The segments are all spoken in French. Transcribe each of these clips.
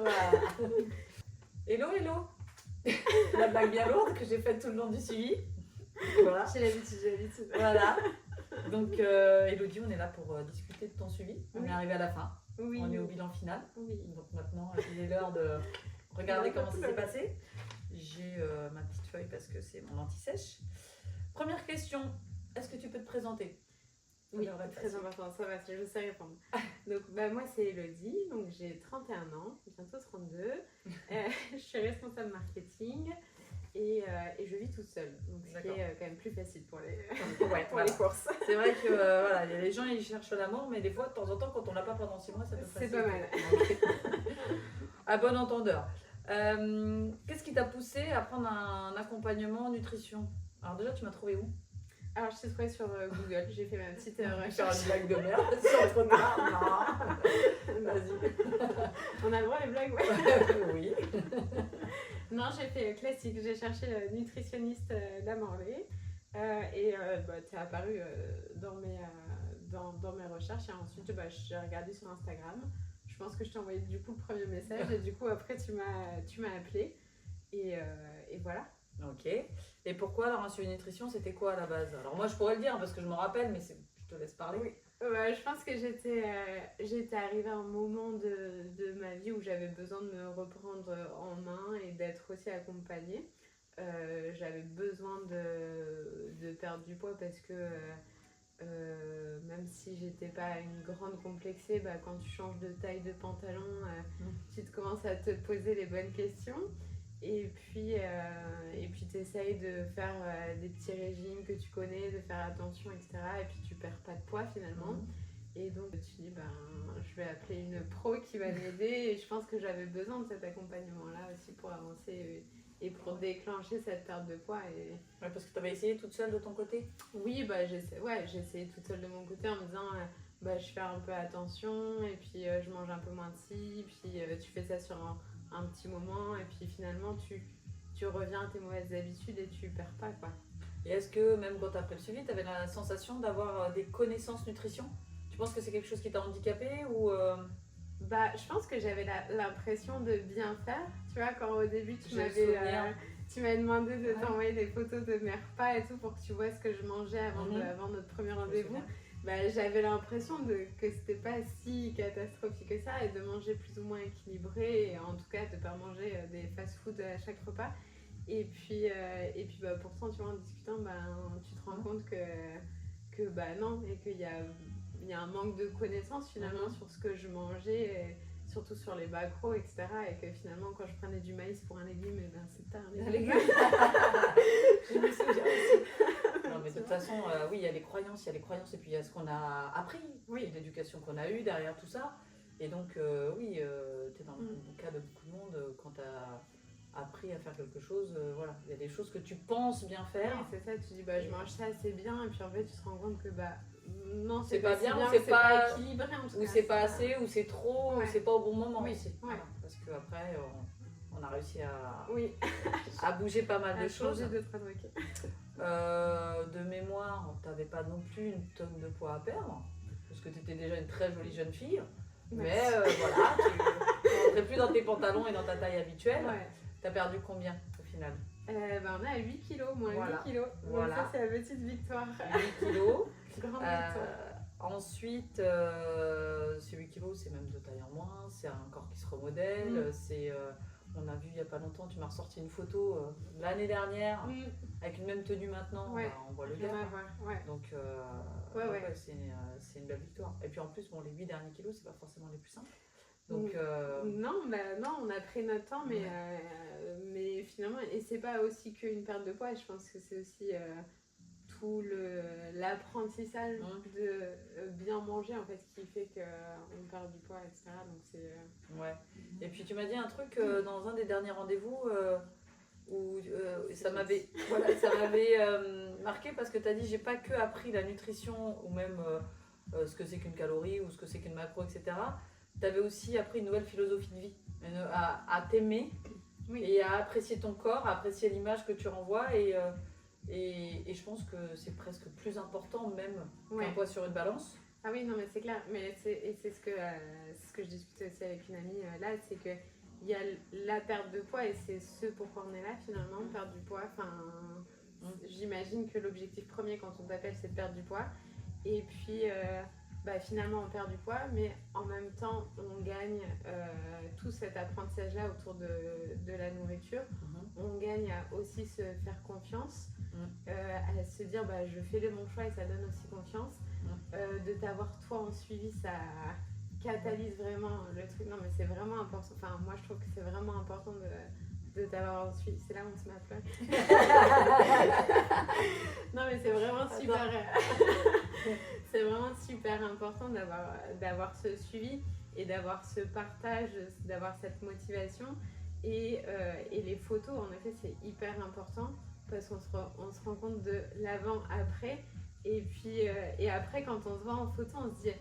Voilà. Hello, hello. La blague bien lourde que j'ai faite tout le long du suivi. Voilà. J'ai l'habitude. Voilà. Donc, Elodie, on est là pour discuter de ton suivi. On Oui. est arrivé à la fin. Oui. On est au bilan final. Oui. Donc maintenant, il est l'heure de regarder comment ça s'est passé. J'ai ma petite feuille parce que c'est mon anti-sèche. Première question, est-ce que tu peux te présenter? Oui, très important, ça va, je sais répondre. Donc, moi, c'est Elodie, donc j'ai 31 ans, bientôt 32. Je suis responsable marketing et je vis toute seule. Donc, ce qui est quand même plus facile pour les, les courses. C'est vrai que voilà, les gens ils cherchent l'amour, mais des fois, de temps en temps, quand on l'a pas pendant 6 mois, ça peut C'est pas mal. À bon entendeur. Qu'est-ce qui t'a poussé à prendre un accompagnement nutrition? Alors déjà, tu m'as trouvé où? Alors, je t'ai trouvé sur Google, j'ai fait ma petite recherche. Faire une blague de merde sur trop tard. Non. Vas-y. On a le droit à les blagues, ouais. Oui. Non, j'ai fait classique, j'ai cherché nutritionniste d'Amorlé et t'es apparu dans mes recherches et ensuite j'ai regardé sur Instagram. Je pense que je t'ai envoyé du coup le premier message et du coup après tu m'as appelé et voilà. Ok. Et pourquoi alors un suivi nutrition, c'était quoi à la base? Alors moi je pourrais le dire parce que je me rappelle, mais je te laisse parler. Oui. Je pense que j'étais arrivée à un moment de ma vie où j'avais besoin de me reprendre en main et d'être aussi accompagnée. J'avais besoin de perdre du poids parce que même si j'étais pas une grande complexée, quand tu changes de taille de pantalon, tu te commences à te poser les bonnes questions. Et puis tu essayes de faire des petits régimes que tu connais, de faire attention, etc. Et puis tu perds pas de poids finalement. Et donc tu dis, je vais appeler une pro qui va m'aider. Et je pense que j'avais besoin de cet accompagnement-là aussi pour avancer et pour déclencher cette perte de poids. Et... Ouais, parce que tu avais essayé toute seule de ton côté? Oui, j'ai essayé toute seule de mon côté en me disant, je fais un peu attention et puis je mange un peu moins de ci. Puis tu fais ça sur un petit moment et puis finalement tu reviens à tes mauvaises habitudes et tu perds pas quoi. Et est-ce que même quand tu as fait le suivi, tu avais la sensation d'avoir des connaissances nutrition? Tu penses que c'est quelque chose qui t'a handicapé ou je pense que j'avais l'impression de bien faire. Tu vois, quand au début tu m'avais demandé de t'envoyer des photos de mes repas et tout pour que tu vois ce que je mangeais avant notre premier rendez-vous. J'avais l'impression que c'était pas si catastrophique que ça et de manger plus ou moins équilibré et en tout cas de pas manger des fast-food à chaque repas. Et puis pourtant tu vois en discutant tu te rends compte que non et qu'il y a un manque de connaissances finalement sur ce que je mangeais et surtout sur les macros etc. Et que finalement quand je prenais du maïs pour un légume c'était un légume. Je me souviens aussi. Non, mais de toute façon, oui, il y a les croyances et puis il y a ce qu'on a appris, l'éducation qu'on a eue derrière tout ça. Et donc, tu es dans le cas de beaucoup de monde quand tu as appris à faire quelque chose. Voilà, il y a des choses que tu penses bien faire. Oui, c'est ça, tu dis, je mange ça, c'est bien. Et puis en fait, tu te rends compte que, non, c'est pas bien, ou c'est pas équilibré. Ou c'est pas assez, ou c'est trop, ou c'est pas au bon moment aussi. Voilà, parce qu'après, on a réussi à bouger pas mal de choses. De trucs. De mémoire, tu n'avais pas non plus une tonne de poids à perdre, parce que tu étais déjà une très jolie jeune fille. Mais voilà, tu rentrais plus dans tes pantalons et dans ta taille habituelle. Tu as perdu combien au final? On est à 8 kilos, moins 8 kilos. Voilà. Donc ça, c'est la petite victoire. 8 kilos. Grande victoire. Ensuite, ces 8 kilos, c'est même de taille en moins, c'est un corps qui se remodèle, on a vu il n'y a pas longtemps, tu m'as ressorti une photo l'année dernière avec une même tenue maintenant, on voit le gars. Donc c'est une belle victoire. Et puis en plus, les 8 derniers kilos, c'est pas forcément les plus simples. Donc, non, on a pris notre temps, mais finalement, et c'est pas aussi qu'une perte de poids, je pense que c'est aussi tout l'apprentissage de bien manger en fait qui fait qu'on perd du poids, etc. Donc c'est Et puis tu m'as dit un truc dans un des derniers rendez-vous où ça m'avait marqué parce que tu as dit j'ai pas que appris la nutrition ou même ce que c'est qu'une calorie ou ce que c'est qu'une macro, etc. Tu avais aussi appris une nouvelle philosophie de vie, à t'aimer et à apprécier ton corps, à apprécier l'image que tu renvoies et je pense que c'est presque plus important même qu'un poids sur une balance. Ah oui, non mais c'est clair, mais c'est ce que je discutais aussi avec une amie là, c'est que il y a la perte de poids et c'est ce pourquoi on est là finalement, perdre du poids. Enfin, j'imagine que l'objectif premier quand on t'appelle c'est de perdre du poids. Et puis finalement on perd du poids, mais en même temps on gagne tout cet apprentissage-là autour de la nourriture. On gagne à aussi se faire confiance, à se dire je fais le bon choix et ça donne aussi confiance. De t'avoir toi en suivi, ça catalyse vraiment le truc. Non mais c'est vraiment important, enfin moi je trouve que c'est vraiment important de t'avoir en suivi. C'est là où on se met à pleurer. Non mais c'est vraiment super c'est vraiment super important d'avoir ce suivi et d'avoir ce partage, d'avoir cette motivation et les photos en effet c'est hyper important parce qu'on se rend compte de l'avant-après. Et puis après quand on se voit en photo on se dit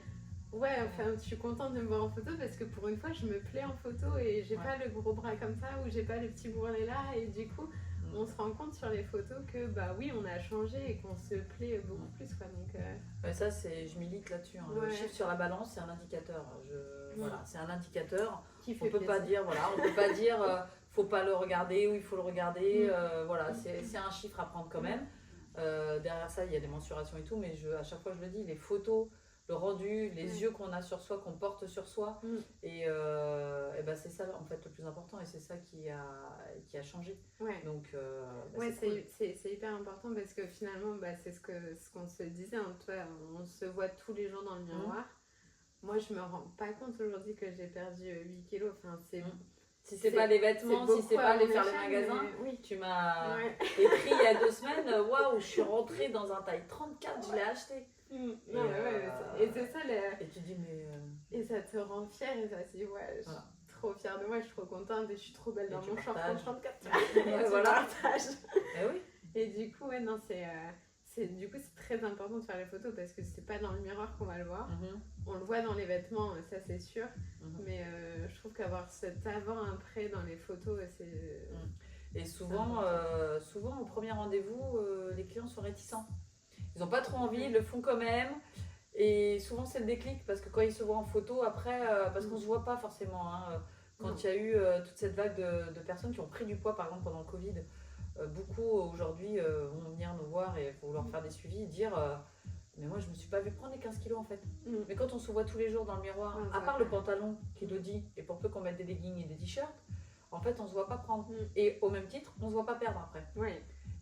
ouais, enfin je suis contente de me voir en photo parce que pour une fois je me plais en photo et j'ai pas le gros bras comme ça ou j'ai pas le petit bourrelet là et du coup on se rend compte sur les photos que oui on a changé et qu'on se plaît beaucoup plus quoi. Donc ça je milite là-dessus hein. Le chiffre sur la balance c'est un indicateur. Voilà, c'est un indicateur. On peut pas dire faut pas le regarder ou il faut le regarder. Voilà, c'est un chiffre à prendre quand même. Derrière ça il y a des mensurations et tout, mais à chaque fois je le dis, les photos, le rendu, les yeux qu'on a sur soi, qu'on porte sur soi, et c'est ça en fait le plus important et c'est ça qui a changé. Donc c'est hyper important parce que finalement c'est ce qu'on se disait, hein, toi, on se voit tous les jours dans le miroir. Moi je me rends pas compte aujourd'hui que j'ai perdu 8 kilos, enfin c'est... Si c'est pas les vêtements, si c'est pas aller faire les magasins, tu m'as écrit il y a 2 semaines, waouh, je suis rentrée dans un taille 34, je l'ai acheté. Et c'est ça et tu dis et ça te rend fière et ça se dit je suis trop fière de moi, je suis trop contente et je suis trop belle dans mon short 34. Voilà. Oui. Et du coup du coup c'est très important de faire les photos parce que c'est pas dans le miroir qu'on va le voir. On le voit dans les vêtements, ça c'est sûr. Mais je trouve qu'avoir cet avant-après dans les photos, c'est... Et souvent au premier rendez-vous, les clients sont réticents. Ils n'ont pas trop envie, ils le font quand même. Et souvent c'est le déclic parce que quand ils se voient en photo après, parce qu'on ne se voit pas forcément. Hein, quand il y a eu toute cette vague de personnes qui ont pris du poids par exemple pendant le Covid, beaucoup aujourd'hui vont venir nous voir et vouloir faire des suivis et dire mais moi je me suis pas vue prendre les 15 kilos en fait. Mais quand on se voit tous les jours dans le miroir, à part le pantalon qui le dit et pour peu qu'on mette des leggings et des t-shirts, en fait on se voit pas prendre. Et au même titre on se voit pas perdre après.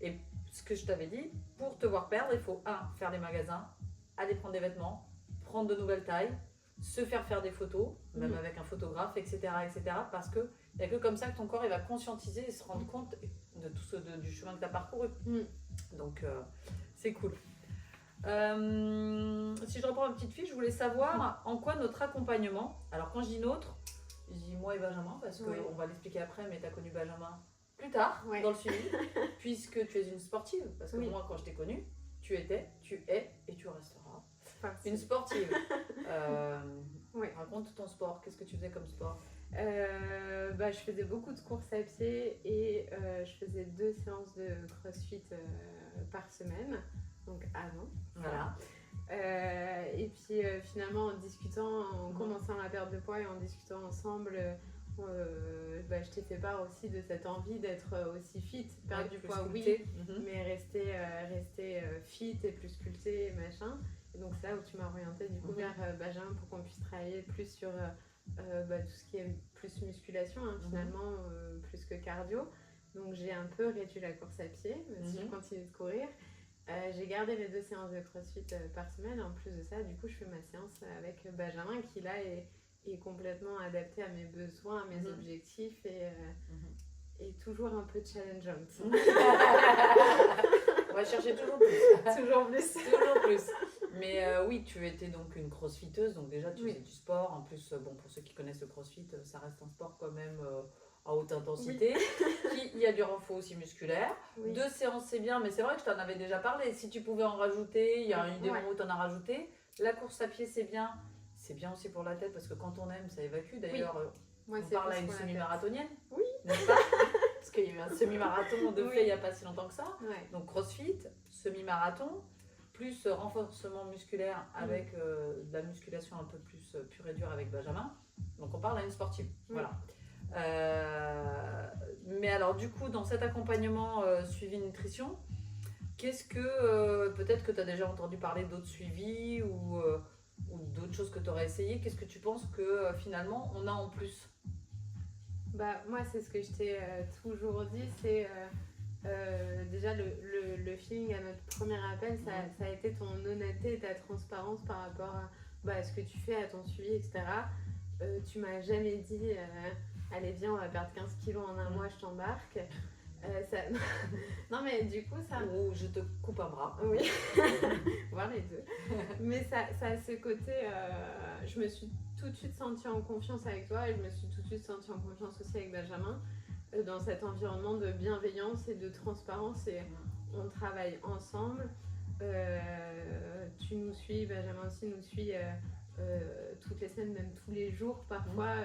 Et ce que je t'avais dit, pour te voir perdre il faut faire des magasins, aller prendre des vêtements, prendre de nouvelles tailles, se faire des photos, même avec un photographe, etc. Parce que il n'y a que comme ça que ton corps il va conscientiser et se rendre compte de tout du chemin que tu as parcouru. Donc c'est cool. Si je reprends ma petite fiche, je voulais savoir en quoi notre accompagnement, alors quand je dis notre, je dis moi et Benjamin parce qu'on va l'expliquer après, mais tu as connu Benjamin plus tard dans le suivi, puisque tu es une sportive, parce que moi quand je t'ai connue, tu es et tu resteras une sportive. Raconte ton sport, qu'est-ce que tu faisais comme sport? Je faisais beaucoup de courses à pied et je faisais 2 séances de crossfit par semaine, donc avant. Voilà. Et puis finalement en discutant, en commençant la perte de poids et en discutant ensemble, je t'ai fait part aussi de cette envie d'être aussi fit, perdre du poids mais rester fit et plus sculpté machin. Et donc c'est là où tu m'as orientée du coup vers Benjamin pour qu'on puisse travailler plus sur tout ce qui est plus musculation finalement, plus que cardio. Donc j'ai un peu réduit la course à pied, même si je continue de courir. J'ai gardé les 2 séances de crossfit par semaine. En plus de ça, du coup, je fais ma séance avec Benjamin qui là est complètement adapté à mes besoins, à mes objectifs et toujours un peu challengeant. On va chercher toujours plus. Toujours plus. Toujours plus. Mais oui, tu étais donc une crossfiteuse, donc déjà tu faisais du sport. En plus, pour ceux qui connaissent le crossfit, ça reste un sport quand même à haute intensité. Il y a du renfort aussi musculaire. 2 séances c'est bien, mais c'est vrai que je t'en avais déjà parlé. Si tu pouvais en rajouter, il y a eu des moments où tu en as rajouté. La course à pied c'est bien. C'est bien aussi pour la tête parce que quand on aime, ça évacue. D'ailleurs, on parle à une semi-marathonienne. Oui. N'est-ce pas? Parce qu'il y a eu un semi-marathon de fait il n'y a pas si longtemps que ça. Donc crossfit, semi-marathon, plus renforcement musculaire avec de la musculation un peu plus pure et dure avec Benjamin. Donc on parle à une sportive. Voilà. Mais alors du coup, dans cet accompagnement suivi nutrition, qu'est-ce que, peut-être que tu as déjà entendu parler d'autres suivis ou d'autres choses que tu aurais essayé, qu'est-ce que tu penses que finalement on a en plus? Bah, moi, c'est ce que je t'ai toujours dit, c'est déjà le feeling à notre premier appel, ça a été ton honnêteté et ta transparence par rapport à ce que tu fais, à ton suivi, etc. Tu m'as jamais dit allez viens on va perdre 15 kilos en un mois, je t'embarque. Ça... non mais du coup ça... Ou je te coupe un bras. Oui, voir les deux. Mais ça a ce côté, je me suis tout de suite sentie en confiance avec toi et je me suis tout de suite sentie en confiance aussi avec Benjamin dans cet environnement de bienveillance et de transparence et on travaille ensemble. Tu nous suis, Benjamin aussi nous suit toutes les semaines, même tous les jours parfois.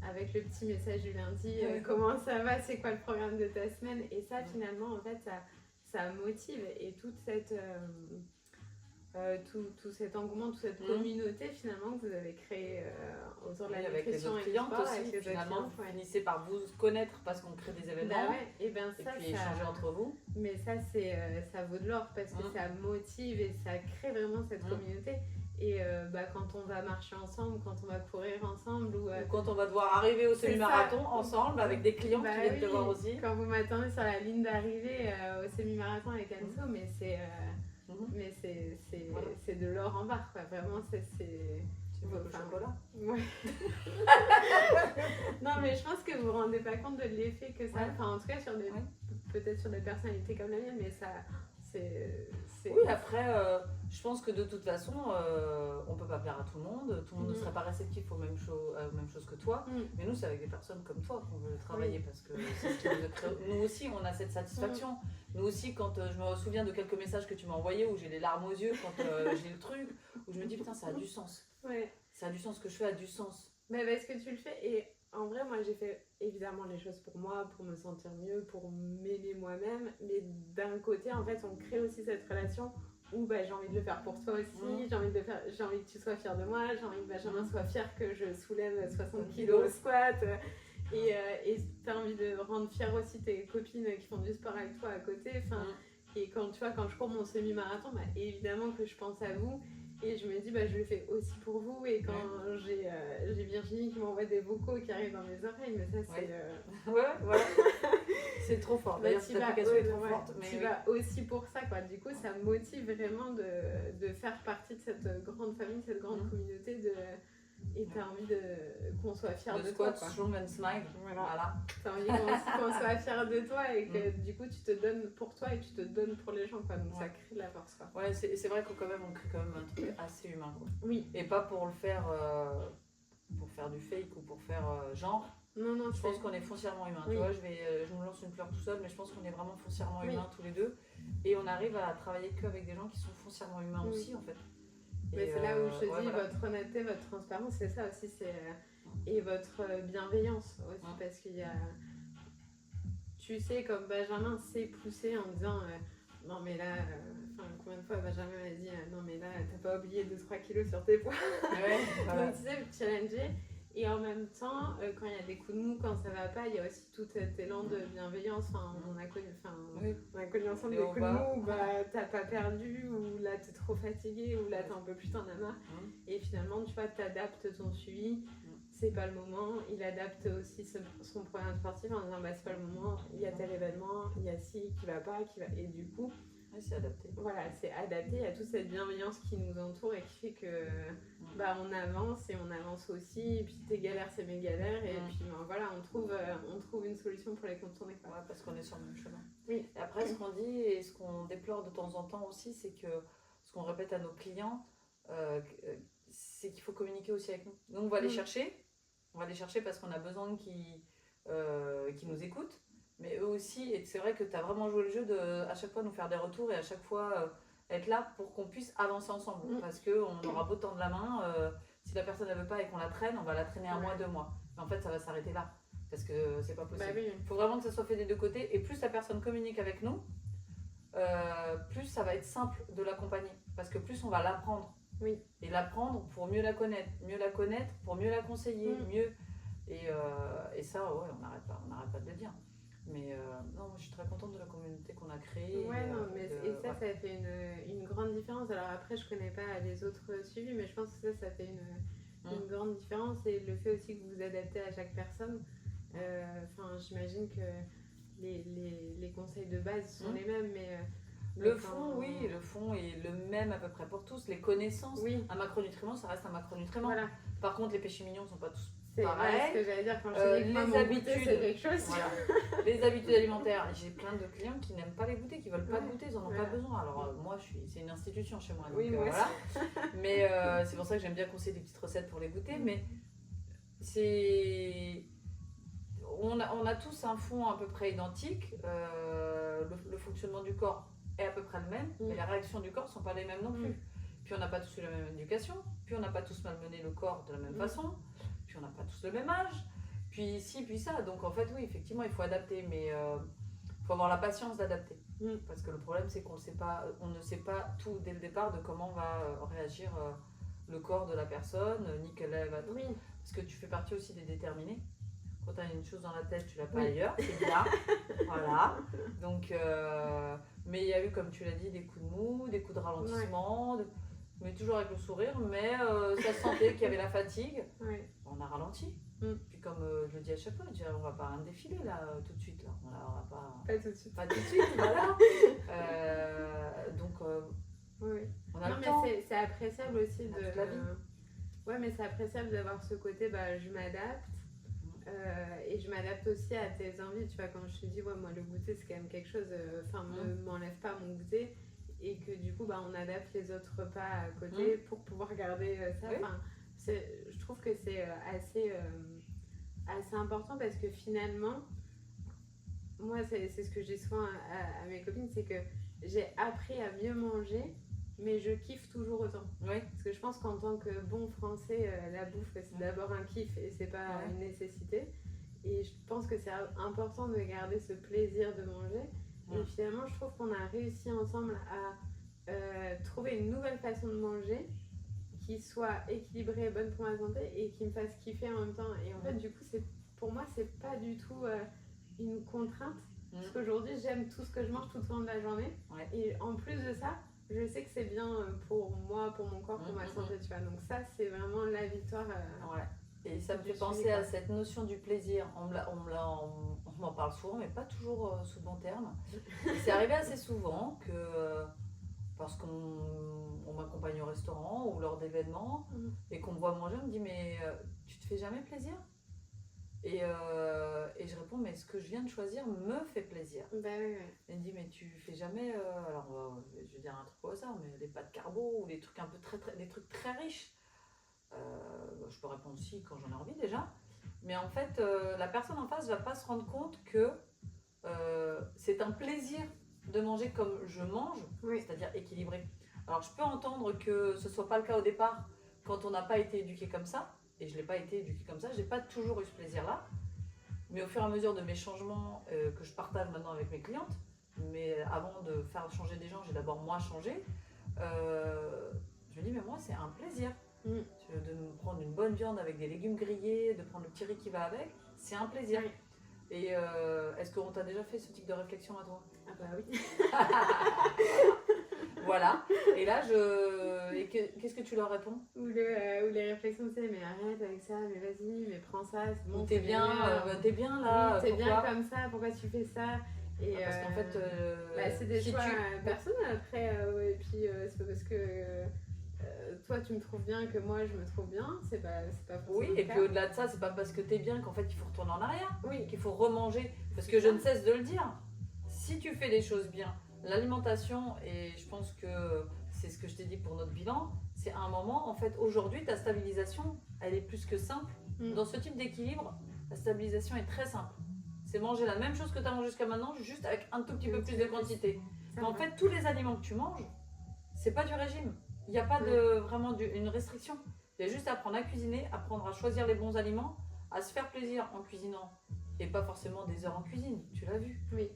Avec le petit message du lundi, comment ça va, c'est quoi le programme de ta semaine, et ça finalement en fait ça motive et toute cette tout cet engouement, toute cette communauté finalement que vous avez créée autour de la nutrition avec les autres clientes aussi, finalement vous finissez par vous connaître parce qu'on crée des événements et puis échanger entre vous. Mais ça ça vaut de l'or parce que ça motive et ça crée vraiment cette communauté. Et quand on va marcher ensemble, quand on va courir ensemble ou quand on va devoir arriver au semi-marathon ensemble avec des clients qui viennent te voir aussi. Quand vous m'attendez sur la ligne d'arrivée au semi-marathon avec Anso, mais c'est de l'or en barre quoi. Vraiment c'est le chocolat. Ouais. Non mais je pense que vous vous rendez pas compte de l'effet que ça enfin en tout cas sur des peut-être sur des personnalités comme la mienne, mais ça oui, après, je pense que de toute façon, on peut pas plaire à tout le monde ne serait pas réceptif aux mêmes choses que toi, mais nous, c'est avec des personnes comme toi qu'on veut travailler parce que c'est ce qui nous crée. Nous aussi, on a cette satisfaction. Nous aussi, quand je me souviens de quelques messages que tu m'as envoyés où j'ai les larmes aux yeux, quand j'ai le truc, où je me dis putain, ça a du sens. Ça a du sens, ce que je fais a du sens. Mais parce que tu le fais et en vrai, moi j'ai fait évidemment les choses pour moi, pour me sentir mieux, pour m'aimer moi-même, mais d'un côté, en fait, on crée aussi cette relation où j'ai envie de le faire pour toi aussi, j'ai envie que tu sois fière de moi, j'ai envie que Benjamin soit fier que je soulève 60 kilos au squat, et t'as envie de rendre fière aussi tes copines qui font du sport avec toi à côté, et quand je cours mon semi-marathon, évidemment que je pense à vous. Et je me dis, je le fais aussi pour vous. Et quand j'ai Virginie qui m'envoie des vocaux qui arrivent dans mes oreilles, mais ça, c'est. Ouais, voilà. C'est trop fort. D'ailleurs, cette application est trop forte. Mais tu vas aussi pour ça, quoi. Du coup, ça me motive vraiment de faire partie de cette grande famille, cette grande communauté. Et t'as envie qu'on soit fiers de toi. Le squat, strong and smile. Voilà. T'as envie qu'on soit fiers de toi et que du coup, tu te donnes pour toi et tu te donnes pour les gens, quoi. Donc ça crée de la force, quoi. Ouais, c'est vrai qu'on crée quand même un truc assez humain, quoi. Oui. Et pas pour le faire pour faire du fake ou pour faire genre. Non, je pense qu'on est foncièrement humain. Tu vois, je me lance une fleur tout seul, mais je pense qu'on est vraiment foncièrement humains tous les deux. Et on arrive à travailler qu'avec des gens qui sont foncièrement humains aussi, en fait. Mais c'est là où je te dis, votre honnêteté, votre transparence, c'est ça aussi, et votre bienveillance aussi, parce qu'il y a, tu sais, comme Benjamin s'est poussé en disant, non mais là, combien de fois Benjamin m'a dit, non mais là, t'as pas oublié 2-3 kilos sur tes poids. Donc tu sais, challenger. Et en même temps, quand il y a des coups de mou, quand ça va pas, il y a aussi tout cet élan de bienveillance. On a connu ensemble des coups de mou où t'as pas perdu, ou là t'es trop fatigué, ou là t'en peux plus, t'en as marre. Et finalement, tu vois, t'adaptes ton suivi. C'est pas le moment. Il adapte aussi son programme sportif en disant c'est pas le moment, il y a tel événement, il y a ci qui va pas, et du coup. C'est adapté. Voilà, c'est adapté. Il y a toute cette bienveillance qui nous entoure et qui fait que on avance et on avance aussi. Et puis tes galères, c'est mes galères. Et puis voilà, on trouve une solution pour les contourner. Ouais, parce qu'on est sur le même chemin. Oui. Et après, ce qu'on dit et ce qu'on déplore de temps en temps aussi, c'est que ce qu'on répète à nos clients, c'est qu'il faut communiquer aussi avec nous. Donc on va les chercher. On va les chercher parce qu'on a besoin qu'ils nous écoutent. Mais eux aussi, et c'est vrai que tu as vraiment joué le jeu de à chaque fois nous faire des retours et à chaque fois être là pour qu'on puisse avancer ensemble. Parce qu'on aura beau tendre la main, si la personne ne veut pas et qu'on la traîne, on va la traîner 1 mois, 2 mois. Mais en fait, ça va s'arrêter là. Parce que c'est pas possible. Il faut vraiment que ça soit fait des deux côtés. Et plus la personne communique avec nous, plus ça va être simple de l'accompagner. Parce que plus on va l'apprendre. Oui. Et l'apprendre pour mieux la connaître pour mieux la conseiller, mieux. Et ça, ouais, on n'arrête pas de le dire. Mais non, moi, je suis très contente de la communauté qu'on a créée. Ouais, non, mais ça fait une grande différence. Alors après, je connais pas les autres suivis, mais je pense que ça fait une grande différence. Et le fait aussi que vous vous adaptez à chaque personne. Enfin, j'imagine que les conseils de base sont les mêmes, mais... Le fond est le même à peu près pour tous. Les connaissances, un macronutriment, ça reste un macronutriment. Voilà. Par contre, les péchés mignons ne sont pas tous pareils. C'est ce que j'allais dire quand je dis les habitudes, c'est quelque chose. Voilà. Les habitudes alimentaires, j'ai plein de clients qui n'aiment pas les goûter, qui ne veulent pas goûter, ils n'en ont pas besoin. Alors moi, c'est une institution chez moi. Donc, voilà. Mais c'est pour ça que j'aime bien conseiller des petites recettes pour les goûter. Mais on a tous un fond à peu près identique. Le fonctionnement du corps est à peu près le même, mais les réactions du corps ne sont pas les mêmes non plus. Puis on n'a pas tous eu la même éducation, puis on n'a pas tous malmené le corps de la même façon, puis on n'a pas tous le même âge, puis ci, puis ça. Donc en fait, oui, effectivement, il faut adapter, mais il faut avoir la patience d'adapter. Parce que le problème, c'est qu'on ne sait pas tout dès le départ de comment va réagir le corps de la personne, ni quelle va être. Parce que tu fais partie aussi des déterminés. Quand tu as une chose dans la tête, tu l'as pas ailleurs, c'est bien. Voilà. Donc, mais il y a eu, comme tu l'as dit, des coups de mou, des coups de ralentissement, mais toujours avec le sourire, mais ça se sentait qu'il y avait la fatigue. On a ralenti. Puis comme je le dis à chaque fois, on va pas un défilé là tout de suite. Là. On va pas tout de suite. Pas tout de suite, voilà. Donc, on a le temps. Mais c'est appréciable aussi de... la vie. Ouais, mais c'est appréciable d'avoir ce côté, je m'adapte. Et je m'adapte aussi à tes envies, tu vois, quand je te dis, moi le goûter c'est quand même quelque chose, m'enlève pas mon goûter, et que du coup on adapte les autres repas à côté pour pouvoir garder ça. Je trouve que c'est assez important parce que finalement, moi c'est ce que je dis souvent à mes copines, c'est que j'ai appris à mieux manger, mais je kiffe toujours autant. Parce que je pense qu'en tant que bon français, la bouffe, c'est d'abord un kiff et c'est pas une nécessité. Et je pense que c'est important de garder ce plaisir de manger. Et finalement, je trouve qu'on a réussi ensemble à trouver une nouvelle façon de manger qui soit équilibrée et bonne pour ma santé et qui me fasse kiffer en même temps. Et en fait, du coup, pour moi, c'est pas du tout une contrainte. Parce qu'aujourd'hui, j'aime tout ce que je mange tout au long de la journée. Et en plus de ça, je sais que c'est bien pour moi, pour mon corps, pour ma santé, tu vois. Donc ça, c'est vraiment la victoire. Et ça me fait penser à cette notion du plaisir. On m'en parle souvent, mais pas toujours sous bon terme. C'est arrivé assez souvent que, parce qu'on m'accompagne au restaurant ou lors d'événements, et qu'on me voit manger, on me dit, mais tu te fais jamais plaisir ? Et je réponds, mais ce que je viens de choisir me fait plaisir. Elle me dit, mais tu fais jamais, alors je vais dire un truc au hasard, mais des pâtes carbo ou des trucs un peu des trucs très riches. Je peux répondre si quand j'en ai envie déjà. Mais en fait, la personne en face ne va pas se rendre compte que c'est un plaisir de manger comme je mange, c'est-à-dire équilibré. Alors je peux entendre que ce ne soit pas le cas au départ quand on n'a pas été éduqué comme ça. Et je n'ai pas été éduquée comme ça, je n'ai pas toujours eu ce plaisir-là. Mais au fur et à mesure de mes changements que je partage maintenant avec mes clientes, mais avant de faire changer des gens, j'ai d'abord moi changé, je me dis, mais moi c'est un plaisir. De me prendre une bonne viande avec des légumes grillés, de prendre le petit riz qui va avec, c'est un plaisir. Et est-ce qu'on t'a déjà fait ce type de réflexion à toi ? Ah bah oui. Voilà. Et là, qu'est-ce que tu leur réponds ? Ou les réflexions, c'est mais arrête avec ça, mais vas-y, mais prends ça, c'est bon. T'es bien là. Oui, t'es bien comme ça, pourquoi tu fais ça ? Et parce qu'en fait, c'est des choix personnels après. Et puis c'est pas parce que toi tu me trouves bien que moi je me trouve bien, c'est pas forcément. Oui, et puis au-delà de ça, c'est pas parce que t'es bien qu'en fait il faut retourner en arrière. Qu'il faut remanger. Parce que je ne cesse de le dire. Si tu fais des choses bien, l'alimentation, et je pense que c'est ce que je t'ai dit pour notre bilan, c'est à un moment, en fait, aujourd'hui, ta stabilisation, elle est plus que simple. Dans ce type d'équilibre, la stabilisation est très simple. C'est manger la même chose que tu as mangé jusqu'à maintenant, juste avec un tout petit peu plus de quantité. Mais en fait, tous les aliments que tu manges, c'est pas du régime. Il n'y a pas vraiment une restriction. Il y a juste à apprendre à cuisiner, apprendre à choisir les bons aliments, à se faire plaisir en cuisinant. Et pas forcément des heures en cuisine, tu l'as vu. Oui.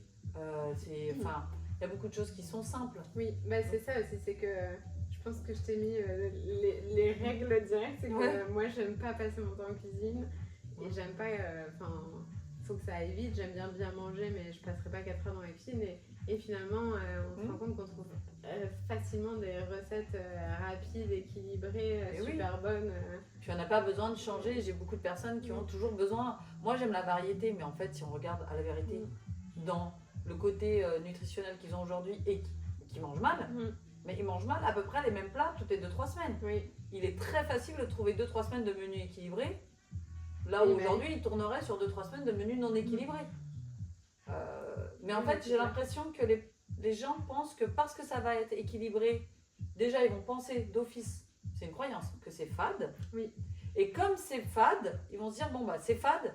Il y a beaucoup de choses qui sont simples. Oui, c'est ça aussi, c'est que je pense que je t'ai mis les règles directes, c'est que moi j'aime pas passer mon temps en cuisine Et j'aime pas. Faut que ça aille vite. J'aime bien manger, mais je passerai pas 4 heures dans la cuisine. Et finalement, on se rend compte qu'on trouve facilement des recettes rapides, équilibrées, super bonnes. Puis on n'a pas besoin de changer. J'ai beaucoup de personnes qui ont toujours besoin. Moi, j'aime la variété, mais en fait, si on regarde à la vérité, dans le côté nutritionnel qu'ils ont aujourd'hui et qui mangent mal, mais ils mangent mal à peu près les mêmes plats toutes les 2-3 semaines. Oui. Il est très facile de trouver 2-3 semaines de menus équilibrés, là où aujourd'hui, il tournerait sur 2-3 semaines de menus non équilibrés. Mais en fait, j'ai l'impression que les gens pensent que parce que ça va être équilibré, déjà, ils vont penser d'office, c'est une croyance, que c'est fade. Oui. Et comme c'est fade, ils vont se dire, bon, bah, c'est fade,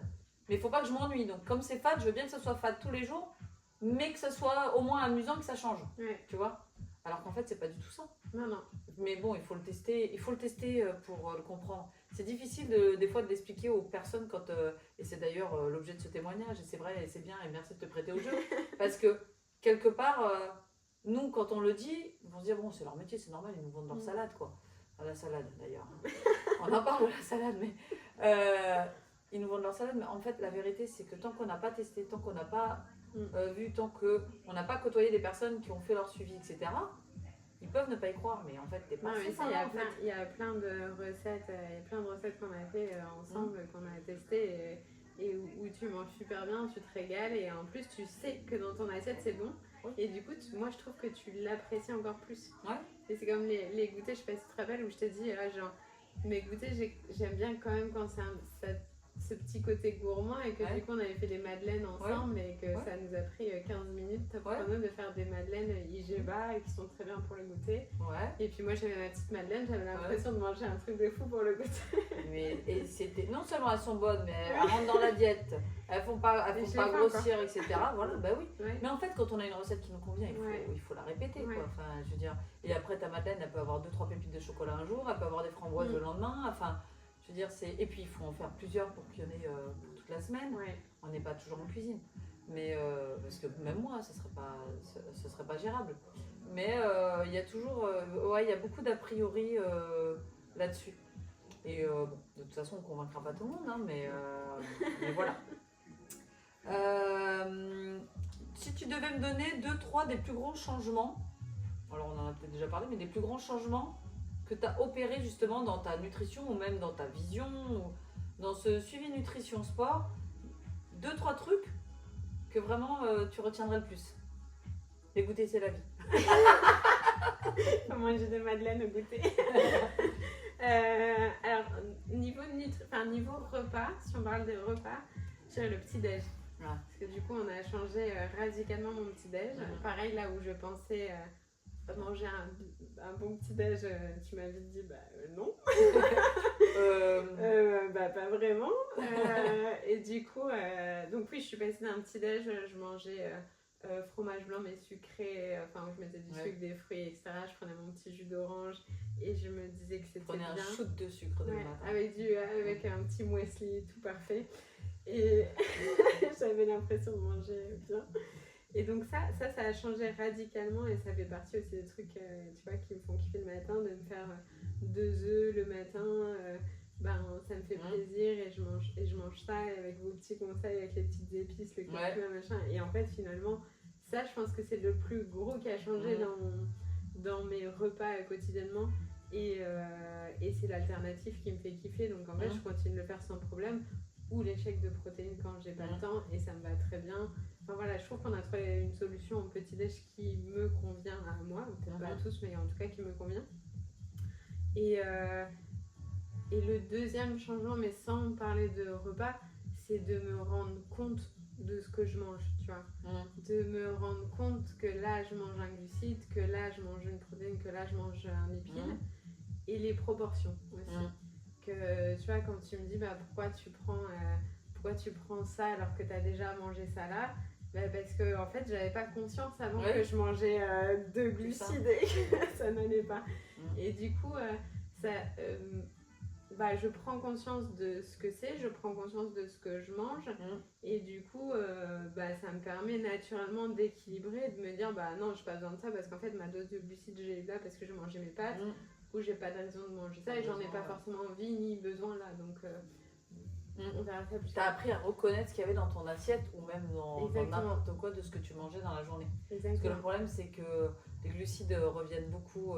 mais il ne faut pas que je m'ennuie. Donc, comme c'est fade, je veux bien que ce soit fade tous les jours, mais que ce soit au moins amusant, que ça change. Ouais. Tu vois ? Alors qu'en fait, c'est pas du tout ça. Non. Mais bon, il faut le tester pour le comprendre. C'est difficile des fois de l'expliquer aux personnes quand... et c'est d'ailleurs l'objet de ce témoignage, et c'est vrai, et c'est bien, et merci de te prêter au jeu. Parce que, quelque part, nous, quand on le dit, ils vont se dire, bon, c'est leur métier, c'est normal, ils nous vendent leur salade, quoi. À la salade, d'ailleurs. On en parle de la salade, mais... ils nous vendent leur salade, mais en fait, la vérité, c'est que tant qu'on n'a pas testé, tant qu'on n'a pas vu, tant qu'on n'a pas côtoyé des personnes qui ont fait leur suivi, etc., ils peuvent ne pas y croire, mais en fait, t'es pas ça, il y a plein de recettes, qu'on a fait ensemble, qu'on a testées, et où tu manges super bien, tu te régales, et en plus, tu sais que dans ton assiette, c'est bon. Oui. Et du coup, moi, je trouve que tu l'apprécies encore plus. Ouais. Et c'est comme les goûters, je sais pas si tu te rappelles, où je te dis, genre, mes goûters, j'aime bien quand même quand c'est ce petit côté gourmand, et que du coup on avait fait des madeleines ensemble, et que ça nous a pris 15 minutes top chrono de faire des madeleines IGEBA et qui sont très bien pour le goûter. Et puis moi j'avais ma petite madeleine, j'avais l'impression de manger un truc de fou pour le goûter. Et c'était, non seulement elles sont bonnes, mais elles rentrent dans la diète, elles font pas grossir, etc. Voilà, bah oui. Mais en fait, quand on a une recette qui nous convient, il faut la répéter, quoi. Enfin, je veux dire, et après ta madeleine, elle peut avoir 2-3 pépites de chocolat un jour, elle peut avoir des framboises le lendemain, enfin. Je veux dire, et puis il faut en faire plusieurs pour qu'il y en ait pour toute la semaine. On n'est pas toujours en cuisine. Mais parce que même moi, ce serait pas gérable. Mais il y a toujours, il y a beaucoup d'a priori là-dessus. Et bon, de toute façon, on ne convaincra pas tout le monde, hein, mais voilà. Si tu devais me donner 2-3 des plus grands changements, alors on en a peut-être déjà parlé, mais des plus grands changements que tu as opéré justement dans ta nutrition ou même dans ta vision ou dans ce suivi nutrition sport, 2-3 trucs que vraiment tu retiendrais le plus. Les goûters, c'est la vie. Manger des madeleines au goûter. Alors, niveau repas, si on parle des repas, je dirais le petit-déj. Parce que du coup, on a changé radicalement mon petit-déj. Pareil, là où je pensais... manger un bon petit déj, tu m'as vite dit non. Pas vraiment. Et du coup, donc oui, je suis passée d'un petit déj, je mangeais fromage blanc mais sucré, où je mettais du sucre, des fruits, etc. Je prenais mon petit jus d'orange et je me disais que c'était bien. Un shoot de sucre dès le matin. Avec un petit muesli tout parfait. Et j'avais l'impression de manger bien. Et donc ça a changé radicalement, et ça fait partie aussi des trucs tu vois, qui me font kiffer le matin, de me faire 2 œufs le matin, ça me fait plaisir, et je mange ça, et avec vos petits conseils, avec les petites épices, le curcuma, machin. Et en fait finalement, ça je pense que c'est le plus gros qui a changé dans mes repas quotidiennement, et c'est l'alternative qui me fait kiffer, donc en fait je continue de le faire sans problème, ou les shakes de protéines quand j'ai pas le temps, et ça me va très bien. Enfin voilà, je trouve qu'on a trouvé une solution au petit-déj qui me convient à moi, peut-être pas à tous, mais en tout cas qui me convient. Et le deuxième changement, mais sans parler de repas, c'est de me rendre compte de ce que je mange, tu vois. De me rendre compte que là je mange un glucide, que là je mange une protéine, que là je mange un lipide, et les proportions aussi. Que tu vois, quand tu me dis pourquoi tu prends ça alors que tu as déjà mangé ça là, parce que en fait j'avais pas conscience avant que je mangeais de glucides et que ça n'allait pas. Et du coup je prends conscience de ce que c'est, je prends conscience de ce que je mange, et du coup ça me permet naturellement d'équilibrer, de me dire non, j'ai pas besoin de ça parce qu'en fait ma dose de glucides j'ai eu là parce que je mangeais mes pâtes, ou j'ai pas de raison de manger ça, et j'en ai pas forcément envie ni besoin là, donc On verra ça plus T'as tard. appris à reconnaître ce qu'il y avait dans ton assiette ou même dans Exactement. n'importe quoi de ce que tu mangeais dans la journée. Parce que Exactement. le problème, c'est que les glucides reviennent beaucoup.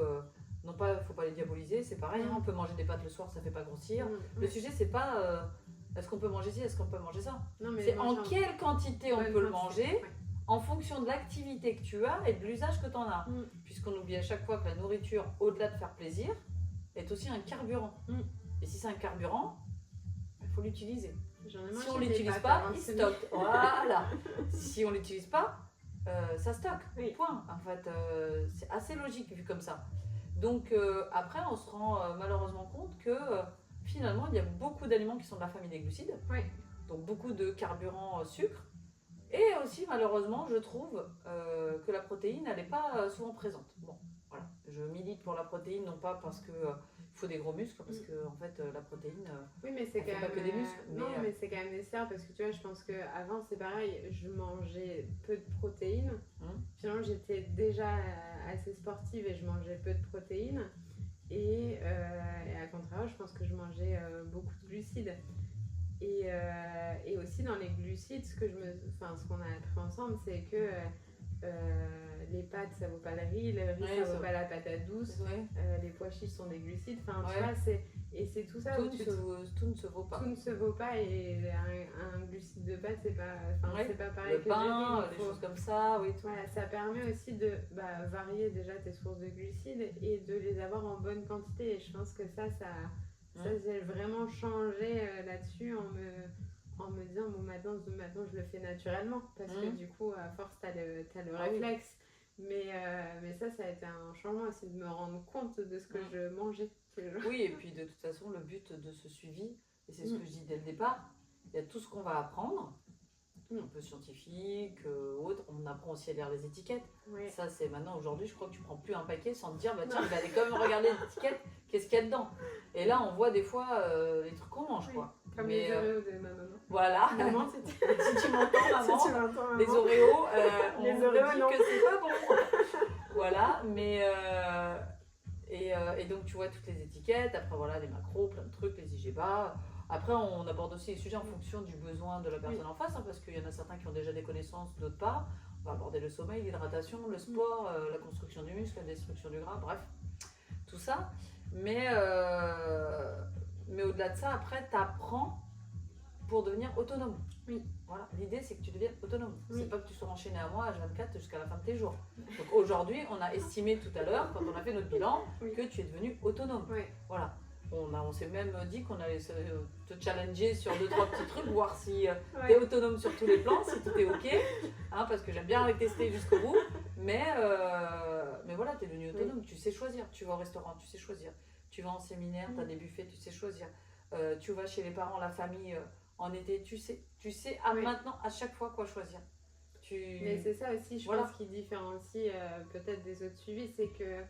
Non pas, faut pas les diaboliser, c'est pareil. On peut manger des pâtes le soir, ça fait pas grossir. Le sujet, c'est pas est-ce qu'on peut manger ci, est-ce qu'on peut manger ça. Non, mais C'est en manger quelle quantité on bonne peut le quantité. manger en fonction de l'activité que tu as et de l'usage que tu en as. Puisqu'on oublie à chaque fois que la nourriture, au-delà de faire plaisir, est aussi un carburant. Et si c'est un carburant, il faut l'utiliser. Si on ne l'utilise pas, il stocke. Voilà. Si on ne l'utilise pas, ça stocke. Point. En fait, c'est assez logique vu comme ça. Donc après, on se rend malheureusement compte que finalement, il y a beaucoup d'aliments qui sont de la famille des glucides. Donc beaucoup de carburants sucre. Et aussi, malheureusement, je trouve que la protéine, elle n'est pas souvent présente. Bon, voilà. Je milite pour la protéine, non pas parce qu'il faut des gros muscles, parce que en fait, la protéine, oui, mais c'est quand même pas que des muscles. Non, mais c'est quand même nécessaire parce que tu vois, je pense qu'avant, c'est pareil, je mangeais peu de protéines. Finalement, j'étais déjà assez sportive et je mangeais peu de protéines. Et à contrario, je pense que je mangeais beaucoup de glucides. Et aussi dans les glucides, ce qu'on a appris ensemble, c'est que les pâtes, ça vaut pas le riz ça vaut pas la patate douce, les pois chiches sont des glucides. Enfin, tu vois, c'est tout ça. Tout ne se vaut pas. Tout ne se vaut pas et un glucide de pâte, c'est pas pareil le pain, des choses comme ça, oui. Voilà, ça permet aussi de varier déjà tes sources de glucides et de les avoir en bonne quantité. Et je pense que ça j'ai vraiment changé là-dessus en me disant bon maintenant je le fais naturellement parce que du coup à force t'as le réflexe. Mais ça a été un changement aussi de me rendre compte de ce que je mangeais tous les jours. Oui, et puis de toute façon le but de ce suivi, et c'est ce que je dis dès le départ, il y a tout ce qu'on va apprendre, un peu scientifique, autre, on apprend aussi à lire les étiquettes. Ça c'est maintenant, aujourd'hui je crois que tu prends plus un paquet sans te dire bah tiens je vais aller quand même regarder l'étiquette, qu'est-ce qu'il y a dedans. Et là on voit des fois les trucs qu'on mange quoi. Comme les Oreos de ma maman. Voilà. Maman, si tu m'entends maman, si tu m'entends, maman. Les Oreos, les on Oreos, dit non. que c'est pas bon. Voilà, mais et donc tu vois toutes les étiquettes, après voilà les macros, plein de trucs, les IGBA. Après on aborde aussi les sujets en fonction du besoin de la personne en face, parce qu'il y en a certains qui ont déjà des connaissances, d'autres pas. On va aborder le sommeil, l'hydratation, le sport, la construction du muscle, la destruction du gras, bref, tout ça. Mais au-delà de ça, après tu apprends pour devenir autonome. Voilà. L'idée c'est que tu deviennes autonome. C'est pas que tu sois enchaîné à moi H24 jusqu'à la fin de tes jours. Donc aujourd'hui, on a estimé tout à l'heure, quand on a fait notre bilan, que tu es devenu autonome. Voilà. On s'est même dit qu'on allait te challenger sur 2-3 petits trucs, voir si tu es autonome sur tous les plans, si tout est ok. Hein, parce que j'aime bien les tester jusqu'au bout. Mais voilà, tu es devenu autonome. Tu sais choisir. Tu vas au restaurant, tu sais choisir. Tu vas en séminaire, tu as des buffets, tu sais choisir. Tu vas chez les parents, la famille. En été, tu sais maintenant à chaque fois quoi choisir. Mais c'est ça aussi, je pense, qui différencie peut-être des autres suivis, c'est que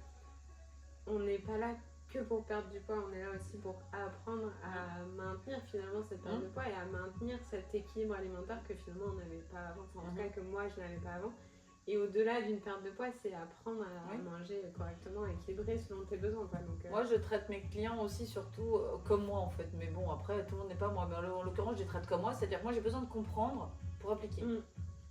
on n'est pas là que pour perdre du poids, on est là aussi pour apprendre à maintenir finalement cette perte de poids et à maintenir cet équilibre alimentaire que finalement on n'avait pas avant, en tout cas que moi je n'avais pas avant. Et au-delà d'une perte de poids, c'est apprendre à manger correctement, équilibré selon tes besoins. Donc, moi, je traite mes clients aussi, surtout comme moi en fait. Mais bon, après, tout le monde n'est pas moi. Mais en l'occurrence, je les traite comme moi. C'est-à-dire que moi, j'ai besoin de comprendre pour appliquer.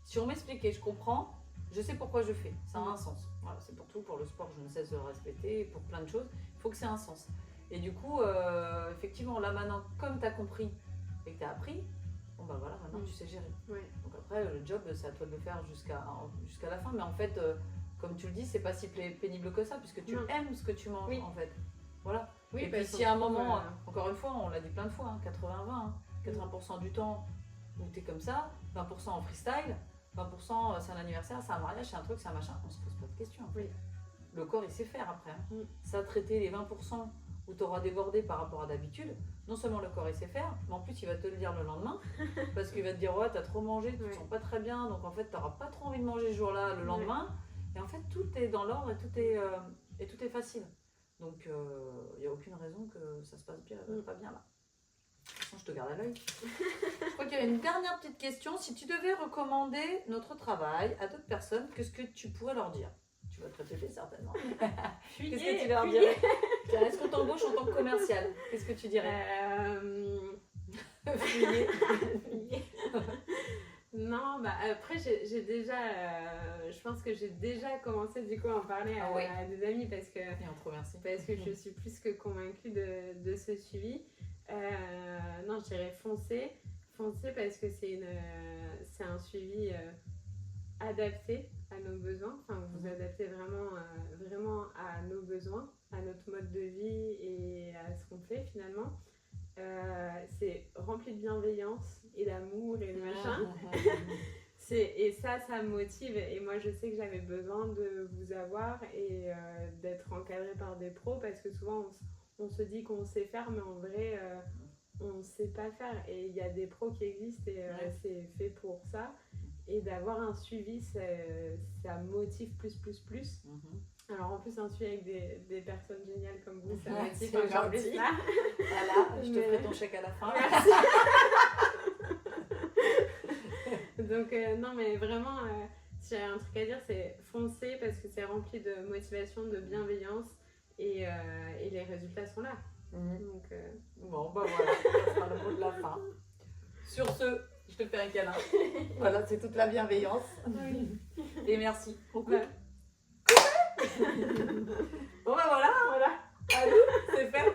Si on m'explique et je comprends, je sais pourquoi je fais. Ça a un sens. Voilà, c'est pour tout. Pour le sport, je ne cesse de le respecter. Pour plein de choses, il faut que ça ait un sens. Et du coup, effectivement, là maintenant, comme tu as compris et que tu as appris, bon bah voilà, maintenant tu sais gérer. Donc après, le job, c'est à toi de le faire jusqu'à la fin. Mais en fait, comme tu le dis, c'est pas si pénible que ça, puisque tu aimes ce que tu manges en fait. Voilà. Et puis si à un moment, encore une fois, on l'a dit plein de fois, 80-20, 80% du temps où tu es comme ça, 20% en freestyle, 20% c'est un anniversaire, c'est un mariage, c'est un truc, c'est un machin, on se pose pas de questions. En fait. Le corps, il sait faire après. Ça, traiter les 20% où tu auras débordé par rapport à d'habitude, non seulement le corps il sait faire, mais en plus il va te le dire le lendemain, parce qu'il va te dire ouais t'as trop mangé, tu te sens pas très bien, donc en fait t'auras pas trop envie de manger ce jour-là, le lendemain, et en fait tout est dans l'ordre et tout est facile. Donc il n'y a aucune raison que ça se passe bien, pas bien là. De toute façon je te garde à l'œil. Je crois qu'il y a une dernière petite question, si tu devais recommander notre travail à d'autres personnes, qu'est-ce que tu pourrais leur dire? Tu vas te répéter certainement. Qu'est-ce que tu leur dirais? Est-ce qu'on t'embauche en tant que commercial? Qu'est-ce que tu dirais? Fuyez. Non, bah après j'ai déjà, je pense que j'ai déjà commencé du coup à en parler à des amis parce que, Et on te remercie. parce que je suis plus que convaincue de ce suivi. Non, je dirais foncer. Foncer parce que c'est un suivi adapté à nos besoins. Enfin, vous adaptez vraiment à nos besoins, à notre mode de vie et à ce qu'on fait finalement. C'est rempli de bienveillance et d'amour et de machin. Et ça me motive. Et moi, je sais que j'avais besoin de vous avoir et d'être encadrée par des pros parce que souvent, on se dit qu'on sait faire, mais en vrai, on ne sait pas faire. Et il y a des pros qui existent et c'est fait pour ça. Et d'avoir un suivi, ça motive plus. Alors en plus, un suivi avec des personnes géniales comme vous, ça motive encore plus là. Voilà, je te ferai ton chèque à la fin. Merci. Donc non, mais vraiment, si j'ai un truc à dire, c'est foncer parce que c'est rempli de motivation, de bienveillance et les résultats sont là. Donc, bon, bah voilà, ça sera le mot de la fin. Sur ce, je te fais un câlin. Voilà, c'est toute la bienveillance. Oui. Et merci beaucoup. Ouais. Bon, bah voilà. Voilà. À nous, c'est fait.